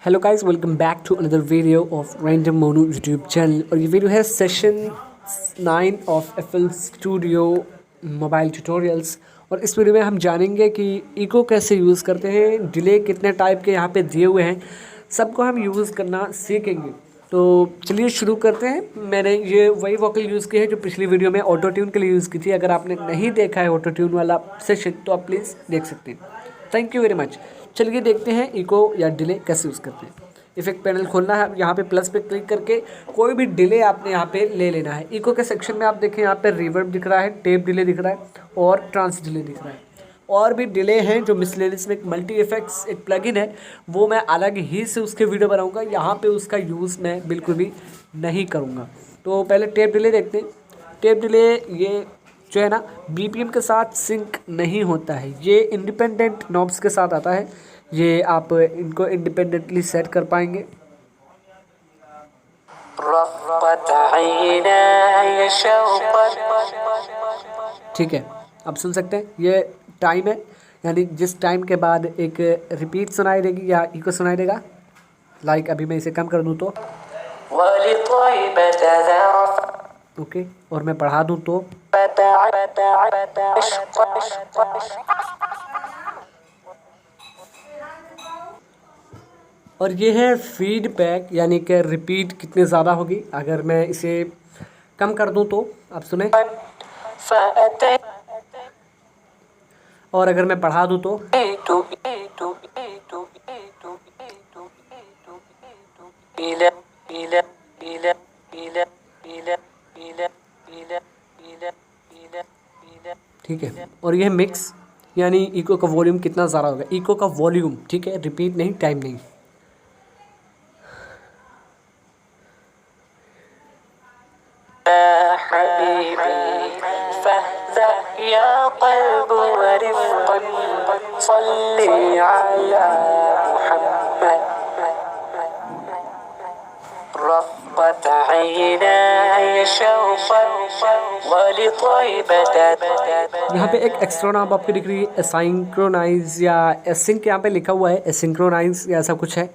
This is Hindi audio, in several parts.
Hello guys, welcome back to another video of random Monu YouTube channel. और ये वीडियो है session 9 of FL studio mobile tutorials. और इस वीडियो में हम जानेंगे कि इको कैसे यूज़ करते हैं, डिले कितने टाइप के यहाँ पे दिए हुए हैं, सबको हम यूज़ करना सीखेंगे। तो चलिए शुरू करते हैं। मैंने ये वही वोकल यूज़ की है जो पिछली वीडियो में ऑटो ट्यून के लिए यूज़ की थी। अगर आपने नहीं देखा है ऑटो ट्यून वाला सेशन तो आप प्लीज़ देख सकते हैं। Thank you very much. चलिए देखते हैं इको या डिले कैसे यूज़ करते हैं। इफेक्ट पैनल खोलना है, यहाँ पे प्लस पे क्लिक करके कोई भी डिले आपने यहाँ पे ले लेना है। इको के सेक्शन में आप देखें, यहाँ पे रिवर्ब दिख रहा है, टेप डिले दिख रहा है और ट्रांस डिले दिख रहा है। और भी डिले हैं जो मिसलेनियस में एक मल्टी इफेक्ट्स एक प्लगइन है, वो मैं अलग ही से उसके वीडियो बनाऊँगा। यहाँ पर उसका यूज़ मैं बिल्कुल भी नहीं करूँगा। तो पहले टेप डिले देखते हैं। टेप डिले ये जो है ना, बीपीएम के साथ सिंक नहीं होता है। ये इंडिपेंडेंट नॉब्स के साथ आता है। ये आप इनको इंडिपेंडेंटली सेट कर पाएंगे। ठीक है, आप सुन सकते हैं ये टाइम है, यानी जिस टाइम के बाद एक रिपीट सुनाई देगी या इको सुनाई देगा। लाइक अभी मैं इसे कम कर दूँ तो ओके, और मैं बढ़ा दूँ तो और ये है फीडबैक, यानी कि रिपीट कितनी ज़्यादा होगी। अगर मैं इसे कम कर दूं तो आप सुने, और अगर मैं बढ़ा दूं तो ठीक है। और यह मिक्स, यानी इको का वॉल्यूम कितना ज़्यादा होगा। इको का वॉल्यूम, ठीक है, रिपीट नहीं, टाइम नहीं। यहाँ पे एक एक्स्ट्रा नाम आपको दिख रही है, एसिंक्रोनाइज या एसिंक यहाँ पे लिखा हुआ है, एसिंक्रोनाइज या ऐसा कुछ है।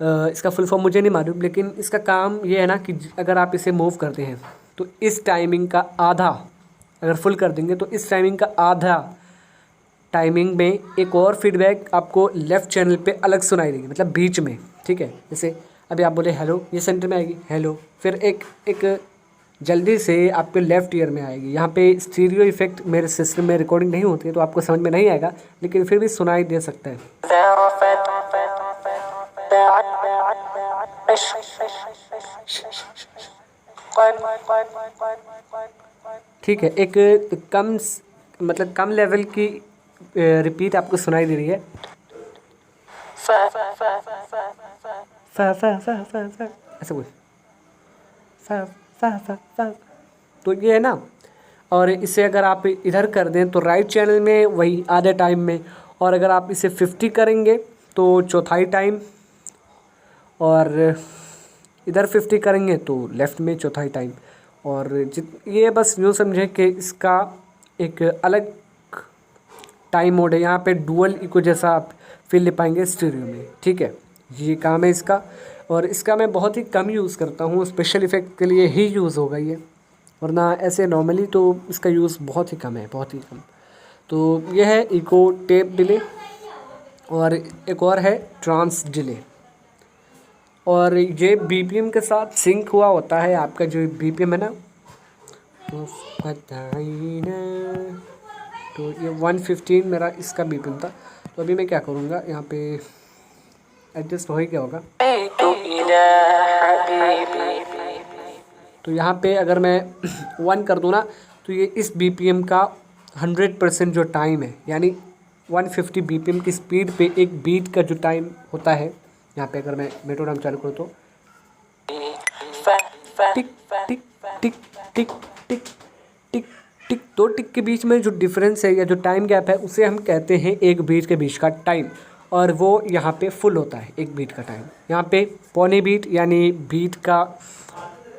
इसका फुल फॉर्म मुझे नहीं मालूम, लेकिन इसका काम ये है ना कि अगर आप इसे मूव करते हैं तो इस टाइमिंग का आधा, अगर फुल कर देंगे तो इस टाइमिंग का आधा टाइमिंग में एक और फीडबैक आपको लेफ़्ट चैनल पे अलग सुनाई देगी, मतलब बीच में। ठीक है, जैसे अभी आप बोले हेलो, ये सेंटर में आएगी हेलो, फिर एक जल्दी से आपके लेफ़्ट ईयर में आएगी। यहाँ पे स्टीरियो इफेक्ट मेरे सिस्टम में रिकॉर्डिंग नहीं होती है तो आपको समझ में नहीं आएगा, लेकिन फिर भी सुनाई दे सकता है। ठीक है, एक कम मतलब कम लेवल की रिपीट आपको सुनाई दे रही है। ऐसा कुछ तो ये है ना। और इसे अगर आप इधर कर दें तो राइट चैनल में वही आधे टाइम में, और अगर आप इसे 50 करेंगे तो चौथाई टाइम, और इधर 50 करेंगे तो लेफ़्ट में चौथाई टाइम। और ये बस यूँ समझें कि इसका एक अलग टाइम मोड है। यहाँ पे डुअल इको जैसा आप फील ले पाएंगे स्टीरियो में। ठीक है, ये काम है इसका। और इसका मैं बहुत ही कम यूज़ करता हूँ, स्पेशल इफ़ेक्ट के लिए ही यूज़ होगा ये, वरना ऐसे नॉर्मली तो इसका यूज़ बहुत ही कम है, बहुत ही कम। तो ये है इको टेप डिले, और एक और है ट्रांस डिले। और ये बीपीएम के साथ सिंक हुआ होता है। आपका जो बीपीएम है ना, तो ये 115 मेरा इसका बीपीएम था। तो अभी मैं क्या करूँगा, यहाँ पे एडजस्ट हो ही क्या होगा। तो यहाँ पे अगर मैं 1 कर दूँ ना, तो ये इस बीपीएम का 100% जो टाइम है, यानी 150 बीपीएम की स्पीड पे एक बीट का जो टाइम होता है, यहाँ पे अगर मैं मेट्रोनोम चालू करूँ तो टिक टिक टिक टिक टिक टिक टिक, 2 टिक के बीच में जो डिफरेंस है या जो टाइम गैप है, उसे हम कहते हैं एक बीट के बीच का टाइम। और वो यहाँ पे फुल होता है एक बीट का टाइम। यहाँ पे पौने बीट यानी बीट का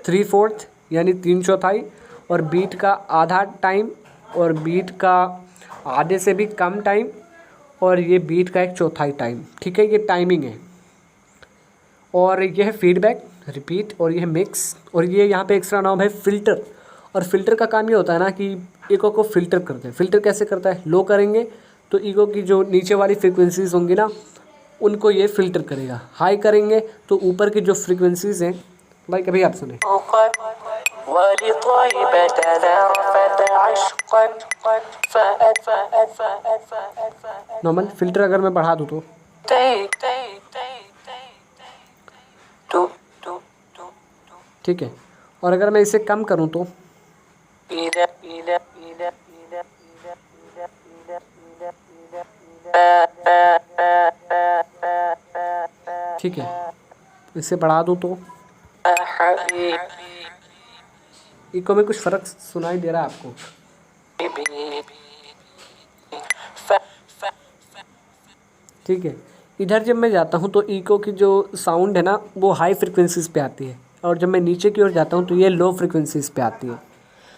3/4 यानी 3/4, और बीट का आधा टाइम, और बीट का आधे से भी कम टाइम, और ये बीट का 1/4 टाइम। ठीक है, ये टाइमिंग है। और ये है फीडबैक, रिपीट, और ये है मिक्स, और ये यहाँ पे एक्स्ट्रा नाम है फ़िल्टर। और फिल्टर का काम ये होता है ना कि ईको को फ़िल्टर करते हैं। फ़िल्टर कैसे करता है, लो करेंगे तो ईको की जो नीचे वाली फ्रीक्वेंसीज़ होंगी ना उनको ये फ़िल्टर करेगा, हाई करेंगे तो ऊपर की जो फ्रीक्वेंसीज़ हैं, भाई कभी आप सुने नॉर्मल फ़िल्टर अगर मैं बढ़ा दूँ तो ठीक है, और अगर मैं इसे कम करूँ तो ठीक है, इसे बढ़ा दूँ तो इको में कुछ फ़र्क सुनाई दे रहा है आपको? ठीक है, इधर जब मैं जाता हूँ तो इको की जो साउंड है ना वो हाई फ्रिक्वेंसीज़ पे आती है, और जब मैं नीचे की ओर जाता हूँ तो ये लो फ्रिक्वेंसीज़ पे आती है।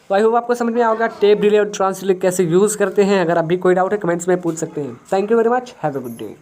तो आई होप आपको समझ में आएगा टेप डिले और ट्रांस डिले कैसे यूज़ करते हैं। अगर आप भी कोई डाउट है कमेंट्स में पूछ सकते हैं। Thank you very much, have a good day.